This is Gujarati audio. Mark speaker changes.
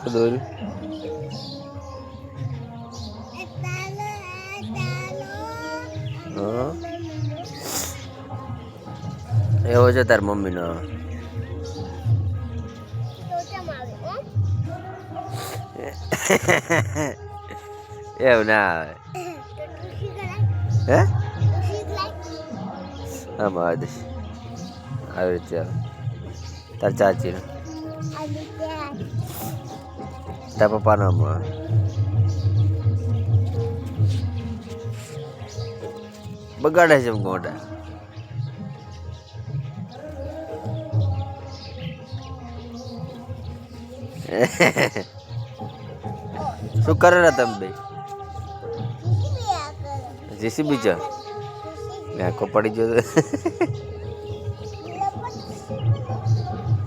Speaker 1: દોર્યું હા એવો છે તાર મમ્મીનો એવું ના આવે હે આમાં આવી દઈશ આવી રીતે આવે તાર ચાચી તાર પપ્પાનો આમાં બગાડે છે ગોડા શું કરે ને તમે ભાઈ જેસીબી છે આખો પડી ગયો